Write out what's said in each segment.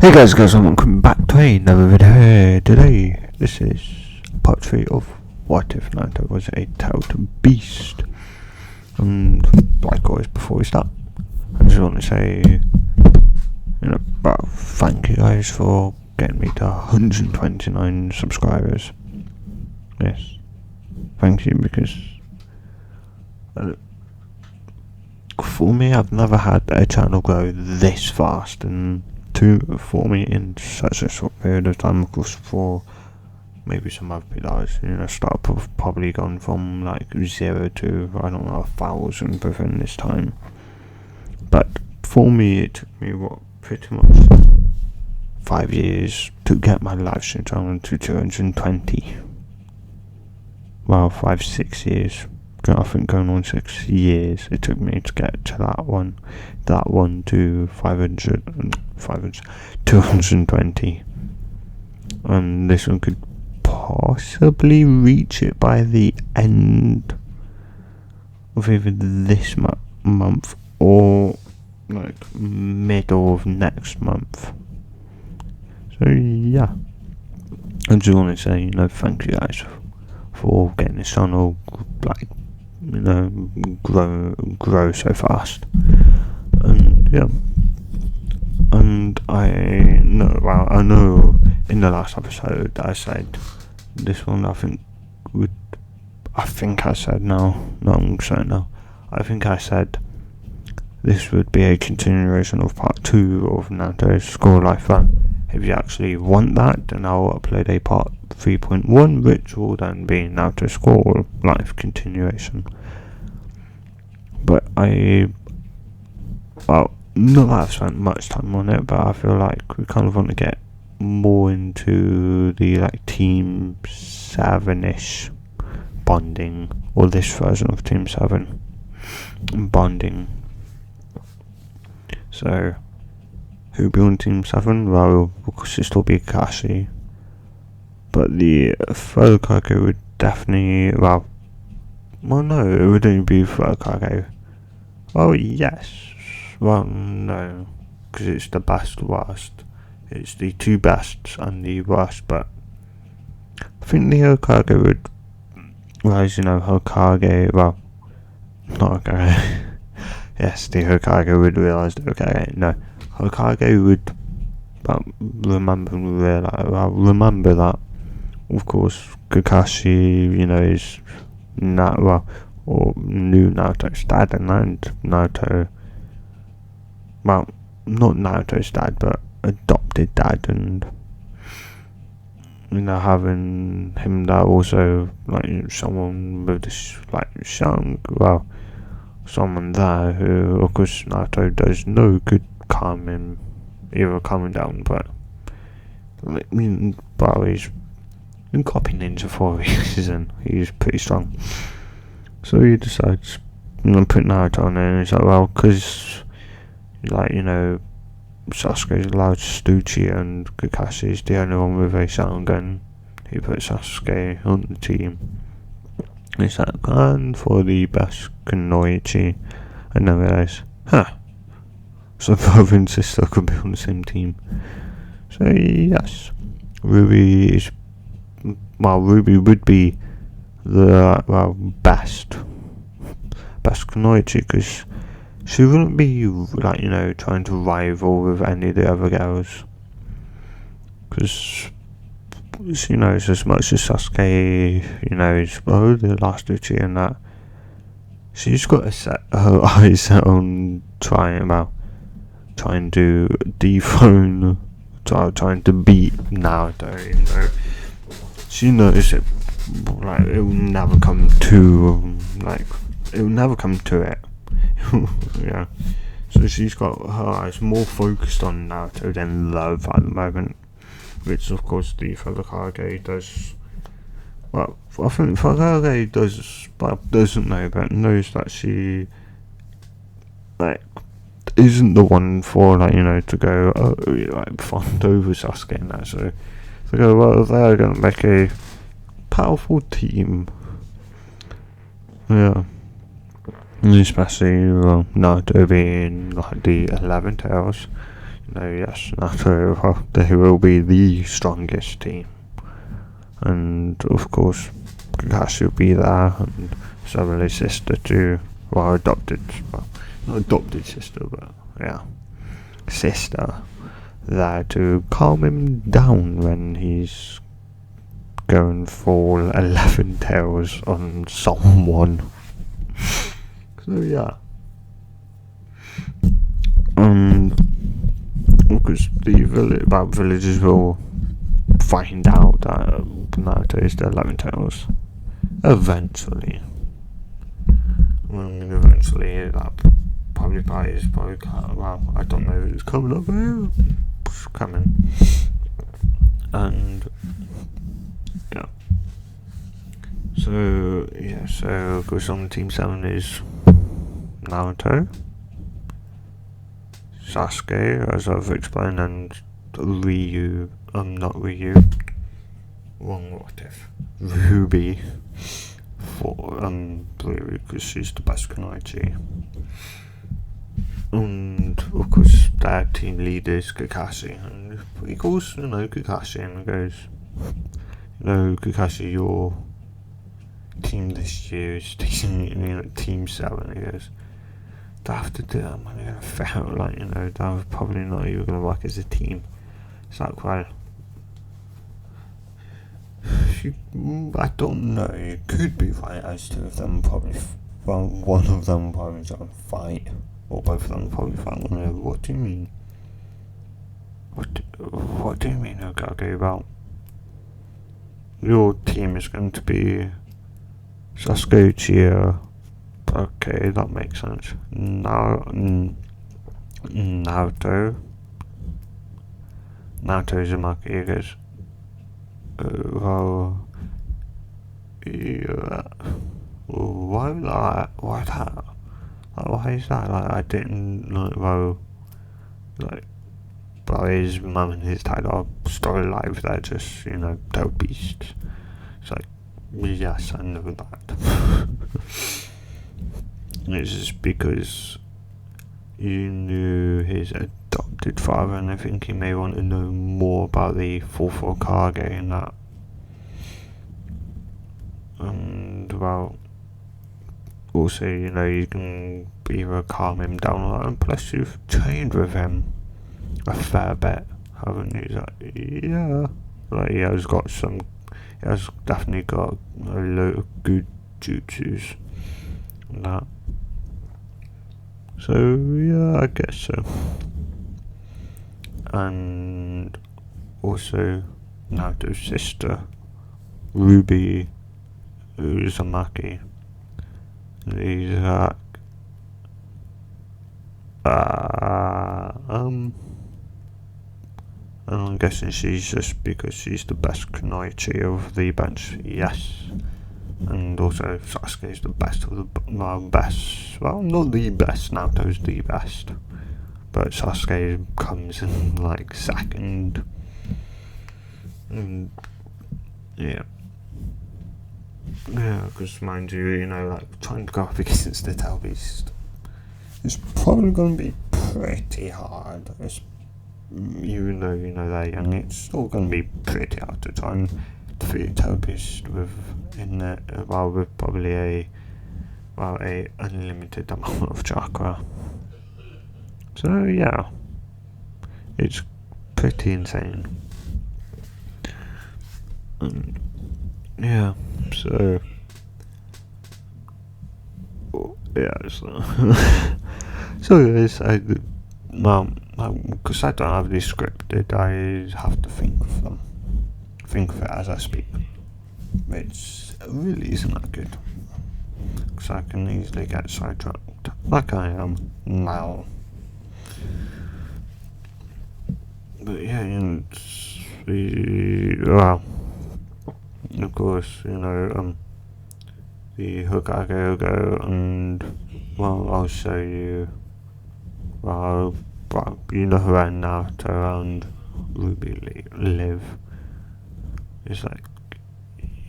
Hey guys, and welcome back to another video. Today, this is part 3 of What If Naruto Was a Tailed Beast. And like always, before we start, I just want to say, thank you guys for getting me to 129 subscribers. Yes, thank you, because for me, I've never had a channel grow this fast, and for me in such a short period of time. Of course, for maybe some other people, startup have probably gone from like 0 to 1,000 within this time. But for me, it took me pretty much 5 years to get my live stream channel to 220. Well, 5-6 years. I think going on 6 years it took me to get to that one to 220, and this one could possibly reach it by the end of either this month or like middle of next month. So yeah, I just want to say thank you guys for getting this channel grow so fast. And yeah, and I know in the last episode I said this one I think I said this would be a continuation of part 2 of Naruto's School Life Run. If you actually want that, then I'll upload a part 3.1, which will then be Naruto's School Life continuation. But not that I've spent much time on it, but I feel like we kind of want to get more into the Team 7-ish bonding, or this version of Team 7 bonding. So, who'll be on Team 7? Well, of course it'll still be Kakashi, but the third Kage would definitely, it would only be third Kage. Well, yes. Well, no, because it's the best worst. It's the two bests and the worst, but I think the Hokage would rise, not Hokage. Yes, the Hokage would realise the Hokage. No, Hokage would remember that. Of course, Kakashi, is or knew Naruto's dad, and Naruto, not Naruto's dad, but adopted dad, and having him there also, someone with this, someone there who, of course, Naruto does no good calming down, but he's been copying ninja for a reason. He's pretty strong. So he decides, put Naruto on there, and he's like, because, Sasuke's allowed Stucci and Kakashi's the only one with a Sharingan. He put Sasuke on the team. He's like, and for the best Kunoichi. And then realize, so brother and sister could be on the same team. So yes, Ruby would be the best Kunoichi, because she wouldn't be trying to rival with any of the other girls, because she knows as much as Sasuke is the last Uchi, and that she's got to set her eyes set on trying to dethrone, trying to beat Naruto. She knows it will never come to it. Yeah. So she's got her eyes more focused on Naruto than love at the moment, which of course the Kage does. Well, I think Kage doesn't know, but knows that she isn't the one for to go fond over Sasuke and that. So they go, they're gonna make a powerful team. Yeah. Especially Naruto being the 11 tails, yes, Naruto, well, they will be the strongest team. And of course, Kakashi will be there, and so will his sister too. Well, not adopted sister, but yeah, sister. There to calm him down when he's going for 11 tails on someone. So yeah. Because the villagers will find out that Naruto is the 11 tails. Eventually. Eventually that probably is probably, well, I don't know if it's coming up here. It's coming. And yeah. So yeah, so goes on Team 7 is Naruto, Sasuke, as I've explained, and Ryu, not Ryu, wrong what if, Ruby, for, Blue, because she's the best Kunoichi. And of course their team leader is Kakashi, and he calls, Kakashi and goes, Kakashi, your team this year is Team 7, he goes, do I have to do that? Am I going to fail? I'm probably not even going to work as a team. It's like, well, I don't know. It could be right as two of them probably. Well, one of them probably going to fight, or both of them probably fight. What do you mean? What do you mean, Okage? About your team is going to be Sasuke Uchiha. Okay, that makes sense. Naruto Uzumaki goes, well, yeah, why that? Why is that? I didn't know, but his mum and his dad are still alive, they're just, they're beasts. It's like, yes, I know that. It's just because you knew his adopted father, and I think he may want to know more about the fourth Hokage and that. And well, also, you can either calm him down or that, and plus you've trained with him a fair bit, haven't you? Yeah, he has definitely got a lot of good jutsus and that. So yeah, I guess so. And also Naruto's sister, Ruby Uzumaki, is and I'm guessing she's just because she's the best Kunoichi of the bunch, yes. And also Sasuke is the best of the best. Well, not the best. Naruto's the best, but Sasuke comes in second. And yeah, because mind you, trying to go up against the Tail Beast is probably going to be pretty hard. Even though they're young, it's still going to be pretty hard to try and defeat Tail Beast with probably a unlimited amount of chakra. So yeah, it's pretty insane. And yeah, so guys, because I don't have this scripted, I have to think of it as I speak, which really isn't that good, because I can easily get sidetracked like I am now. But yeah, of course, the Hokage will go, and I'll show you. Where Naruto and Ruby live. It's like,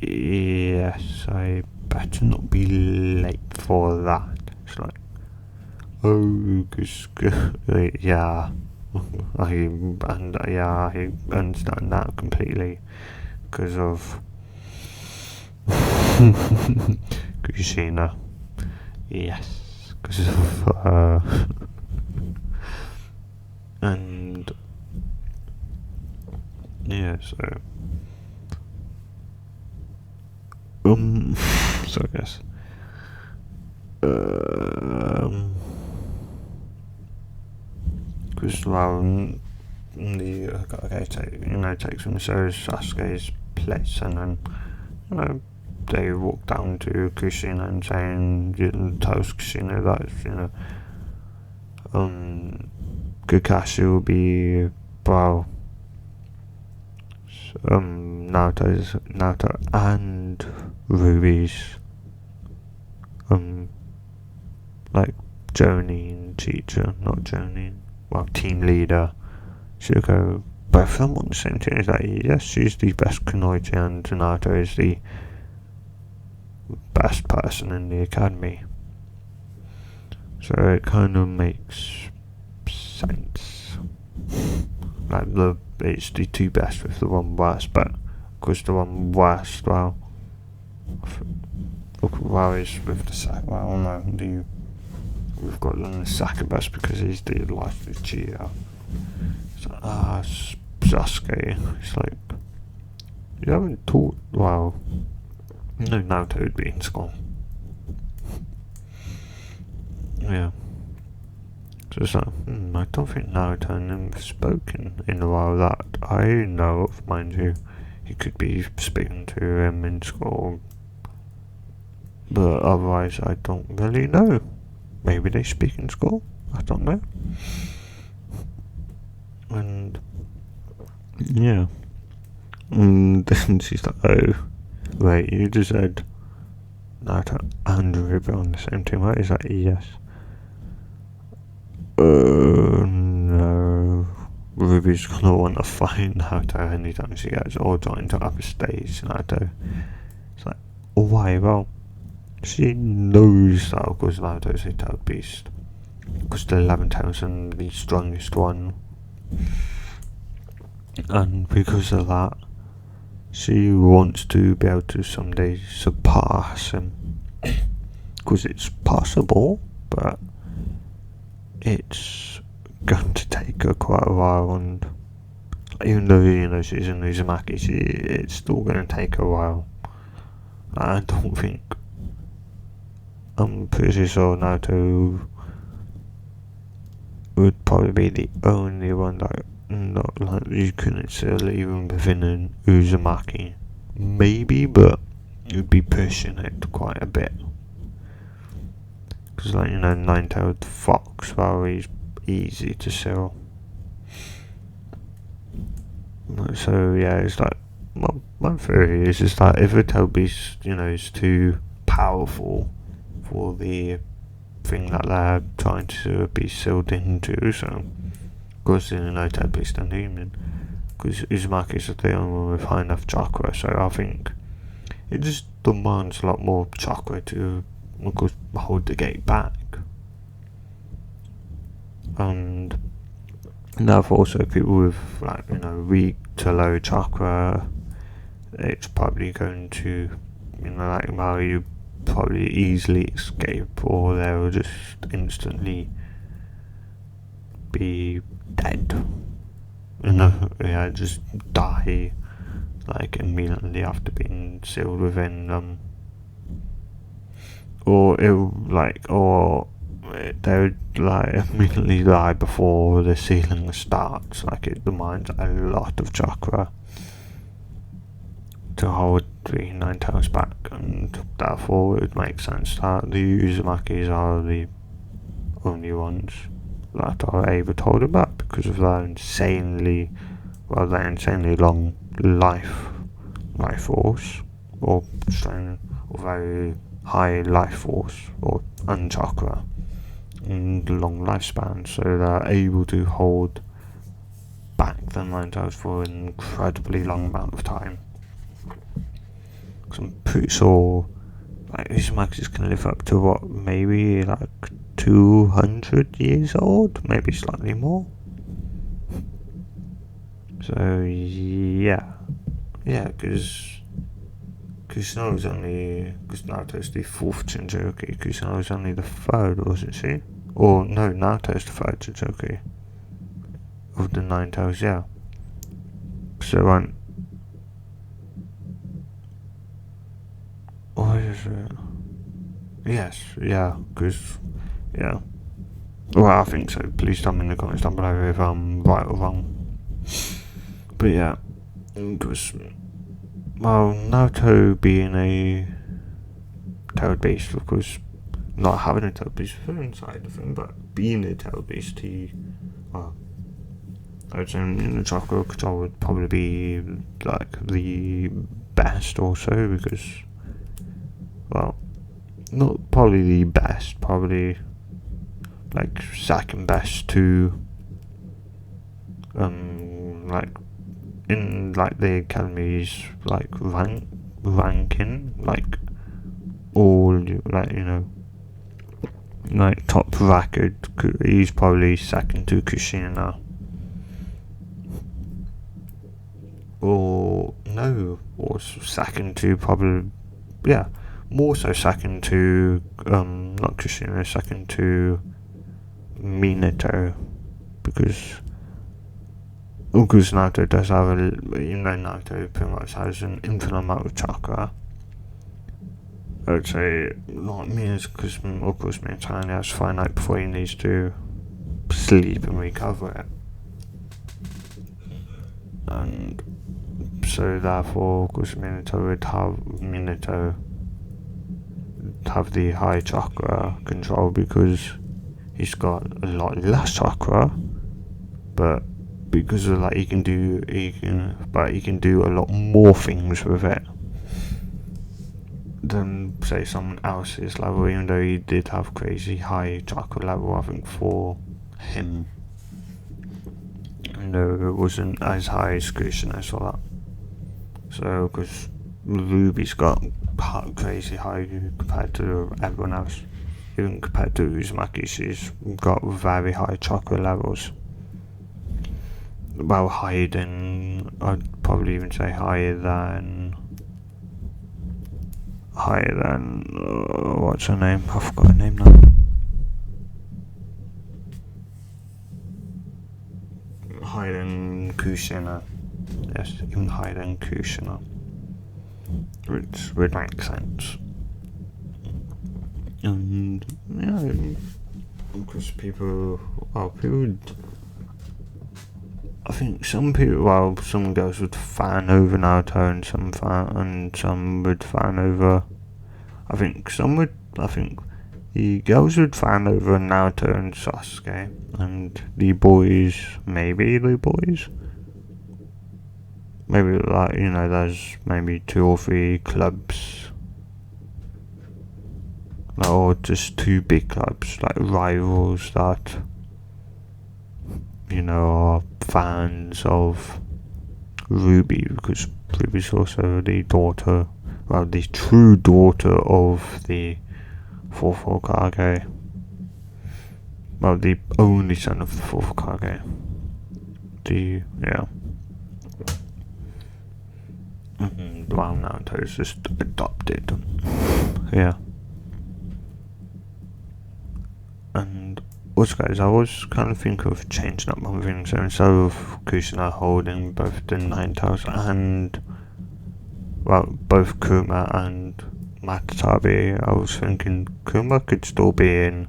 yes, I better not be late for that. It's like, oh, yeah, I understand that completely because of Kushina. Yes, because of and yeah, so I guess because the okay, takes him shows Sasuke's place, and then they walk down to Kushina and tells Kushina that Kakashi will be well Naruto and Ruby's like Jonin teacher, not Jonin, well team leader. She'll go, both of them on the same team. Is like, yes, she's the best Kunoichi and Naruto is the best person in the academy. So it kind of makes sense. Like it's the two best with the one worst, but of course the one worst, is with the second. Well, no, we've got the second best because he's the lifeless cheater. It's like, Sasuke. It's like, you haven't taught. Well, no, Naruto would be in school. Yeah. So it's like, I don't think Naruto and him have spoken in a while that I know of, mind you. He could be speaking to him in school, but otherwise I don't really know. Maybe they speak in school, I don't know. And yeah. And then she's like, oh, wait, you just said Naruto and Ruby on the same team, right? He's like, yes. No. Ruby's gonna want to fight Naruto anytime she gets all joined to upper stage Naruto. It's like, why? Well, she knows that of course Naruto's a third beast. Because the 11,000 the strongest one. And because of that, she wants to be able to someday surpass him. Because it's possible, but it's going to take her quite a while, and even though she's in Uzumaki, it's still going to take her a while. I don't think. I'm pretty sure Naruto would probably be the only one that not like you couldn't still even within an Uzumaki. Maybe, but you'd be pushing it quite a bit. Because Nine-Tailed Fox, well, he's easy to sell. So yeah, it's like my theory is just that if a tail beast, is too powerful for the thing that they're trying to be sealed into, so of course tail beast and human, because Uzumaki is the only one with high enough chakra, so I think it just demands a lot more chakra to, of course, hold the gate back. And now for also people with weak to low chakra, it's probably going to you probably easily escape, or they'll just instantly be dead. Just die immediately after being sealed within them. Or they would immediately die before the sealing starts. It demands a lot of chakra to hold the Nine Tails back, and therefore it would make sense that the Uzumakis are the only ones that are able to hold it back because of their insanely long life force, or very high life force, or unchakra, and long lifespan, so they're able to hold back the Nine Tails for an incredibly long amount of time. I'm pretty sure Uzumaki can live up to maybe 200 years old, maybe slightly more. So yeah, because Kusuno's only because Naruto's the fourth Jinchuriki. Kusuno's only the third, wasn't she? Or no, Naruto's the third Jinchuriki of the Nine Tails. Yeah. So what is it? Yes, yeah, because yeah. Well, I think so. Please tell me in the comments down below if I'm right or wrong. But yeah, because Naruto being a tailed beast, of course, not having a tailed beast is inside the thing, but being a tailed beast, I would say in the chakra control would probably be like the best also because, well, not probably the best, probably like second best to like in like the academy's like ranking, like all like like top record. He's probably second to Kushina, or no, or second to probably more so second to not Kushina, second to Minato because Naruto does have Naruto pretty much has an infinite amount of chakra. I would say not me, because of course me and has finite before he needs to sleep and recover it. And so therefore, of course, Minato would have the high chakra control because he's got a lot less chakra, but because of that he can do a lot more things with it than say someone else's level, even though he did have crazy high chakra level. I think for him, it wasn't as high as Kushina or that. So because Ruby's got crazy high compared to everyone else, even compared to Uzumaki, she's got very high chakra levels. Well, higher than, I'd probably even say higher than what's her name? I forgot her name now. Higher than Kushina. Yes, even higher than Kushina. Which would make sense. And yeah, because people I think some girls would fan over Naruto and some would fan over. I think the girls would fan over Naruto and Sasuke, and maybe the boys, maybe there's maybe 2 or 3 clubs, or just 2 big clubs, like rivals that are fans of Ruby, because Ruby's also the true daughter of the 4th Hokage. Well, the only son of the 4th Hokage. Well, Naruto's just adopted. Yeah. And also, guys, I was kind of thinking of changing up one thing. So instead of Kushina holding both the 9 Tails and, both Kuma and Matatabi, I was thinking Kuma could still be in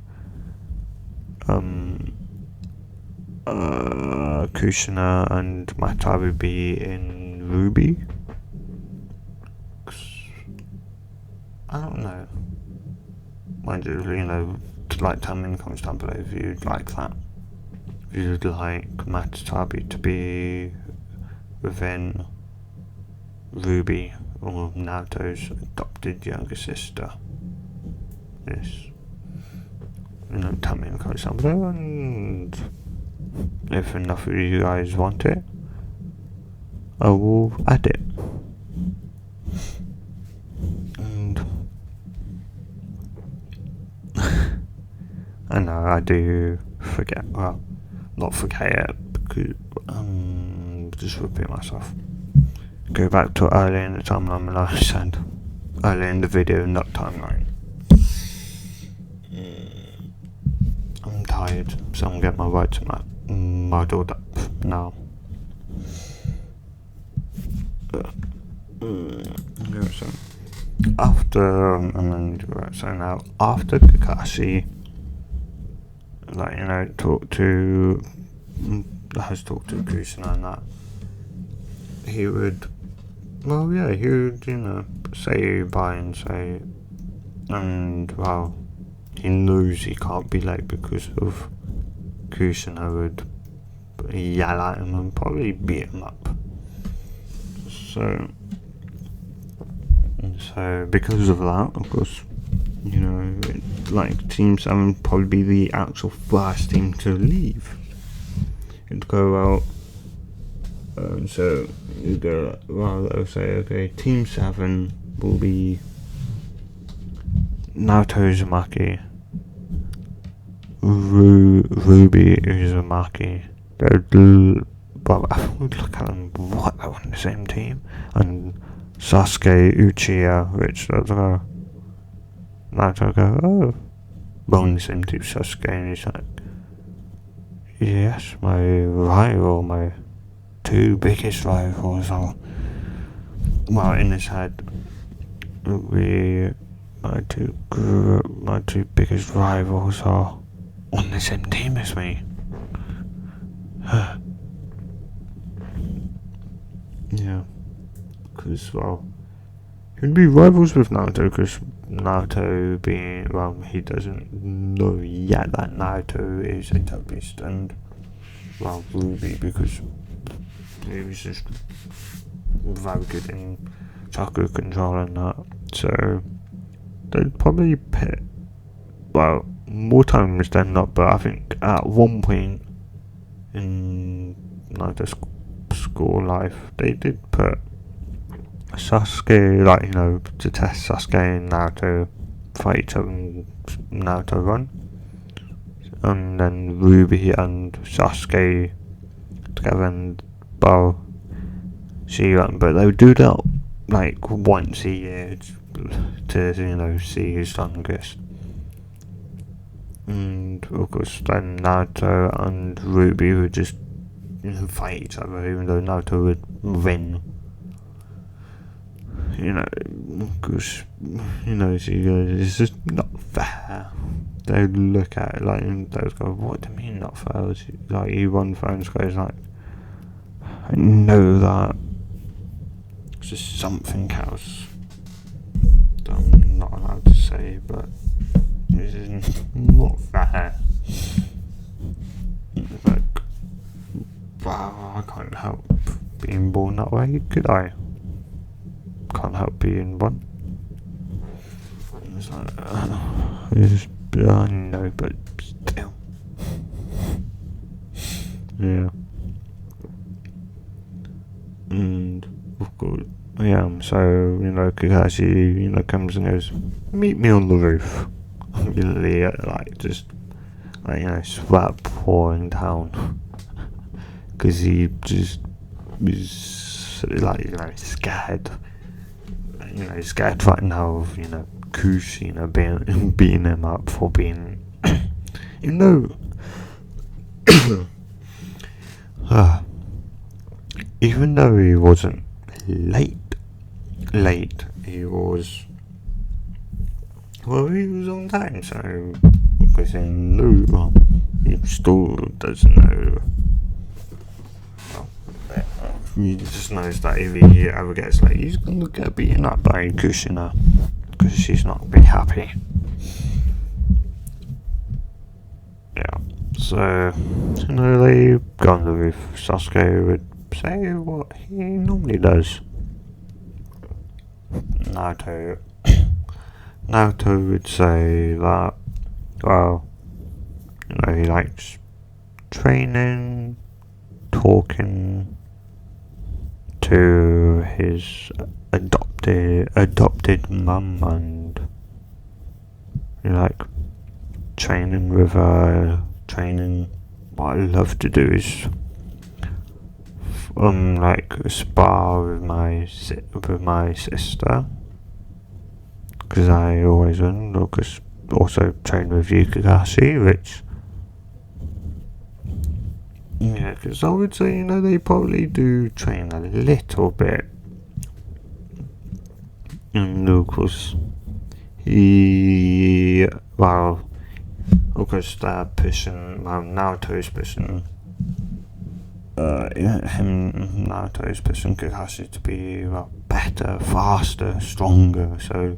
Kushina and Matatabi be in Ruby. I don't know. Mind you, tell me in the comments down below if you'd like that. If you'd like Matatabi to be within Ruby or Naruto's adopted younger sister. Yes. Tell me in the comments down below, and if enough of you guys want it, I will add it. And I know I do forget. Well, not forget it, because just repeat myself. Go back to early in the timeline when I said early in the video, not timeline. I'm tired, so I'm getting my words muddled up now. So after now after Kakashi, like, you know, has talked to Kusina and that, he would, you know, say bye and say, and well, he knows he can't be late because of Kusina would yell at him and probably beat him up. So because of that, of course, you know, like Team 7 would probably be the actual first team to leave. It'd go out, so you go, well, they'll say, okay, Team 7 will be Naruto Uzumaki, Ruby Uzumaki. But I would look at them, what, they're on the same team? And Sasuke, Uchiha, which Naruto go, oh, we're on the same team, Sasuke, and he's like, yes, my two biggest rivals are, well, in his head, my two biggest rivals are on the same team as me. Yeah, because, well, he'd be rivals with Naruto, because Naruto being, well, he doesn't know yet that Naruto is a top beast, and, well, Ruby, because he was just very good in chakra control and that, so they'd probably pit, well, more times than not, but I think at one point in Naruto's school life, they did put Sasuke, like, you know, to test Sasuke and Naruto, fight each other and Naruto run, and then Ruby and Sasuke together, and well, see, but they would do that like once a year to, you know, see who's strongest. And of course, then Naruto and Ruby would just, you know, fight each other, even though Naruto would win. You know, because, you know, it's just not fair. They would look at it like, and they would go, what do you mean not fair? Like, he won phones, goes like, I know that it's just something else that I'm not allowed to say, but this is not fair. It's like, wow, I can't help being born that way, could I? Can't help being one. It's like, I know, but still. Yeah. And of course, yeah, so, you know, Kakashi, you know, comes and goes, meet me on the roof. Really, like, just, like, you know, sweat pouring down. Because he just was, like, you know, scared. You know, scared right now of, you know, Kush, you know, beating him up for being, you know, even though he wasn't late, he was, well, he was on time, so, because he still doesn't know. He just knows that if he ever gets late, he's gonna get beaten up by Kushina, because she's not gonna be happy. Yeah, so, you know, they go on the roof. Sasuke would say what he normally does. Naruto would say that, well, you know, he likes training, talking to his adopted mum, and you like training with her. Training, what I love to do is like spar with my sister, because I always win. Because also train with Yukikashi, which because I would say they probably do train a little bit, and of course he of course they're pushing Naruto's pushing. Naruto's pushing Kakashi to be better, faster, stronger. So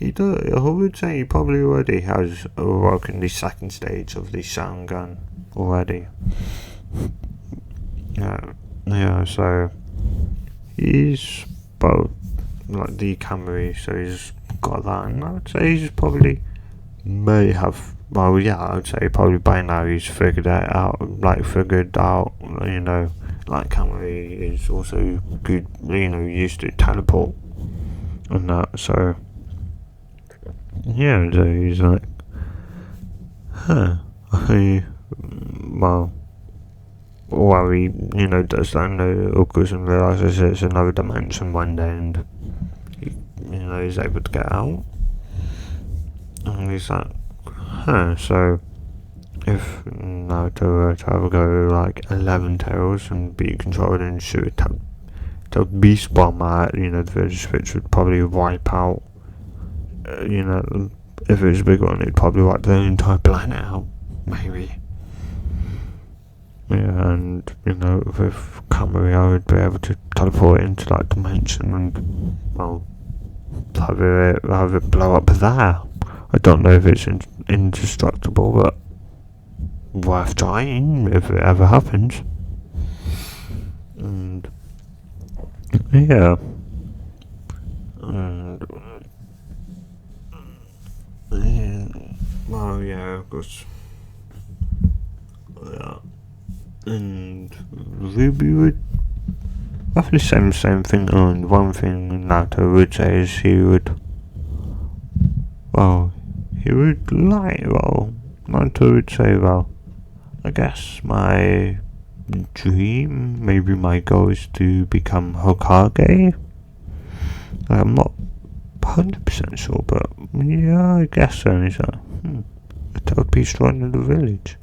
I would say he probably already has awoken the second stage of the Sharingan already. So he's both like the Kamui, so he's got that, and I would say he's probably may have. Well, yeah, I would say probably by now he's figured out, like Kamui is also good, used to teleport and that, so yeah, so he's like, while he, does that, and of course, and realises it's another dimension one day, and he, he's able to get out, and he's like, so if Naruto were to have a go like 11 tails and be controlled and shoot a beast bomb at, the village, which would probably wipe out, if it was a big one, it'd probably wipe the entire planet out, maybe. Yeah, and, with Kamui, I would be able to teleport into that dimension and, have it blow up there. I don't know if it's indestructible, but worth trying if it ever happens. And yeah, and of course, yeah, and Ruby would roughly say the same thing. And one thing Naruto would say is he would Naruto would say, I guess my dream, maybe my goal is to become Hokage. I'm not 100% sure, but yeah, I guess so. And he's like, that would be strong in the village.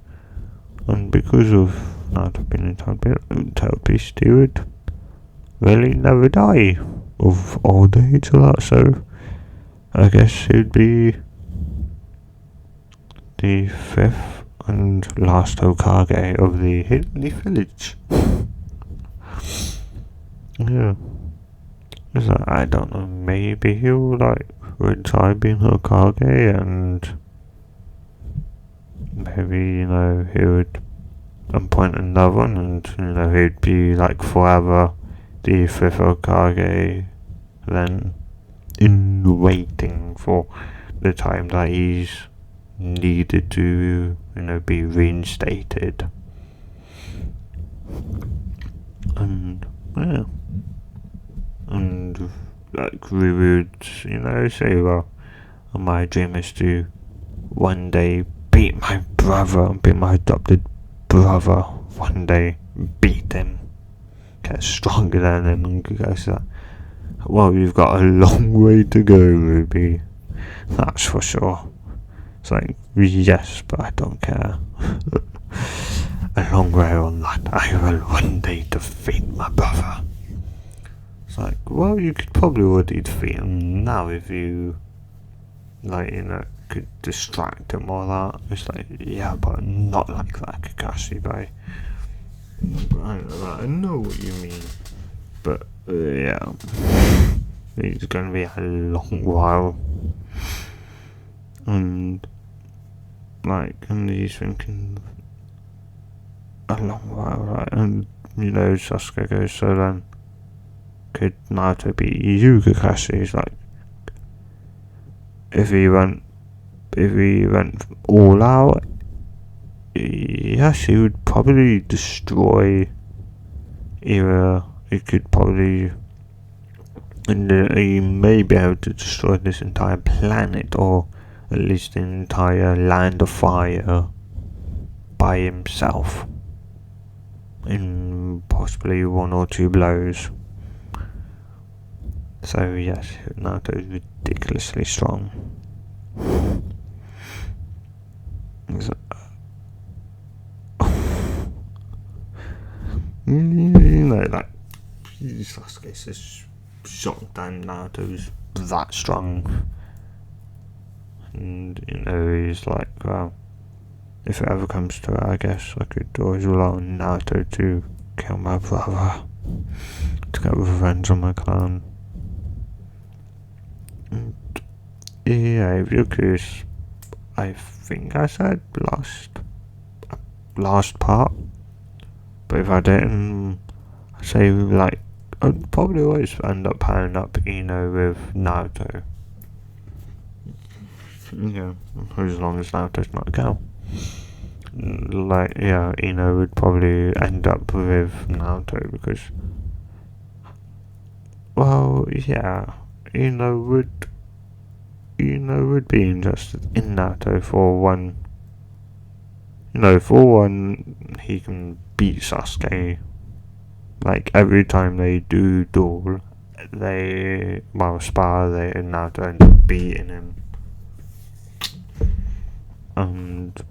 And because of Naruto being a Tail Beast, he would really never die of old age or that, so I guess he'd be the 5th and last Hokage of the village. Yeah. It's like, I don't know, maybe he'll retire being Hokage, and maybe, he would appoint another one, and, he'd be forever the 5th Hokage, then in waiting for the time that he's needed to, be reinstated. And and we would, say, my dream is to one day beat my adopted brother. One day beat him, get stronger than him, and go that. Well, you've got a long way to go, Ruby. That's for sure. It's like, yes, but I don't care. A long way on that. I will one day defeat my brother. It's like, well, you could probably already defeat him now if you, could distract him or that. It's like, yeah, but not like that, Kakashi, but I know what you mean. But, yeah, it's going to be a long while. And he's thinking a long while, right? And, Sasuke goes, so then, could Naruto beat you, Kakashi? He's like, if he went all out, yes, he would probably destroy either. He could probably, and he may be able to destroy this entire planet, or at least the entire land of fire by himself in possibly 1 or 2 blows. So yes, Naruto is ridiculously strong. Like Sasuke's just shot down Naruto's that strong. And he's like, well, if it ever comes to it, I guess I could always rely on Naruto to kill my brother, to get revenge on my clan. And yeah, if you're curious, I think I said last part, but if I didn't, I'd say like I'd probably always end up pairing up Ino with Naruto. Yeah, as long as Naruto's not a girl. Like, yeah, Ino would probably end up with Naruto because, well, yeah, Ino would be interested in Naruto for one. For one, he can beat Sasuke. Like, every time they do duel, spar, Naruto ends up beating him. And,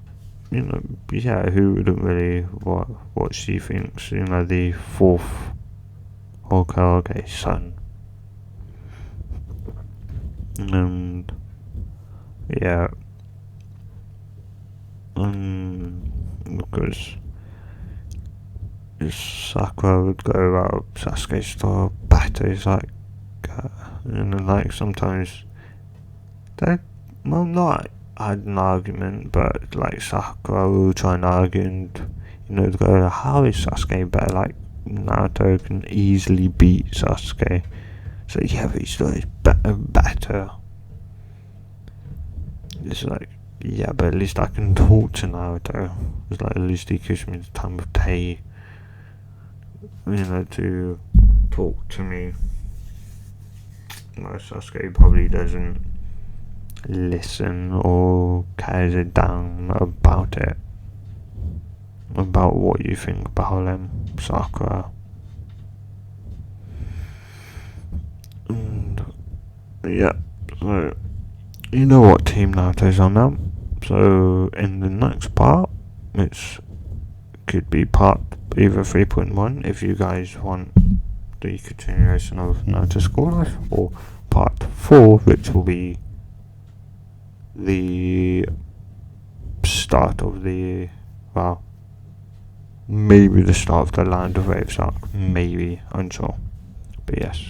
yeah, who wouldn't really, what she thinks, the 4th Hokage son. And, yeah, because Sakura would go out Sasuke's store, batter his sometimes they, not had an argument, but like Sakura will try and argue and go, how is Sasuke better? Like, Naruto can easily beat Sasuke, so yeah, but he's better. It's like, yeah, but at least I can talk to Naruto. It's like, at least he gives me the time of day, to talk to me. Like, Sasuke probably doesn't listen or cares a damn about it. About what you think about him, Sakura. And yeah, so you know what team Naruto's on now. So in the next part, it could be part either 3.1 if you guys want the continuation of Naruto School Life, or part 4, which will be the start of the, maybe the start of the Land of Waves arc, maybe, unsure, but yes.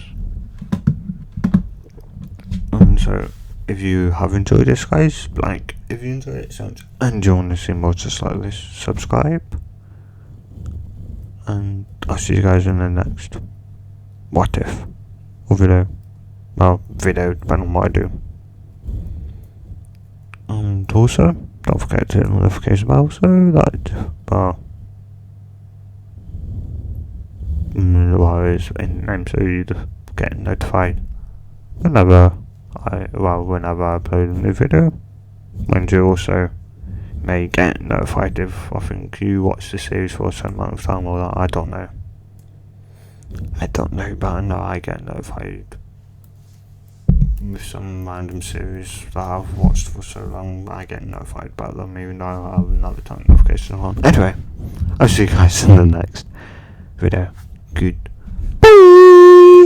And so, if you have enjoyed this, guys, if you enjoyed it, and you want to see more just like this, subscribe, and I'll see you guys in the next What If, or video, depending on what I do. And also, don't forget to hit the notification bell so that, it's in the name, so you get notified whenever I upload a new video. And you also may get notified if I think you watch the series for a certain amount of time, or that. I don't know, but I know I get notified with some random series that I've watched for so long. I get notified about them even though I have another time notification on. Anyway, I'll see you guys in the next video. Good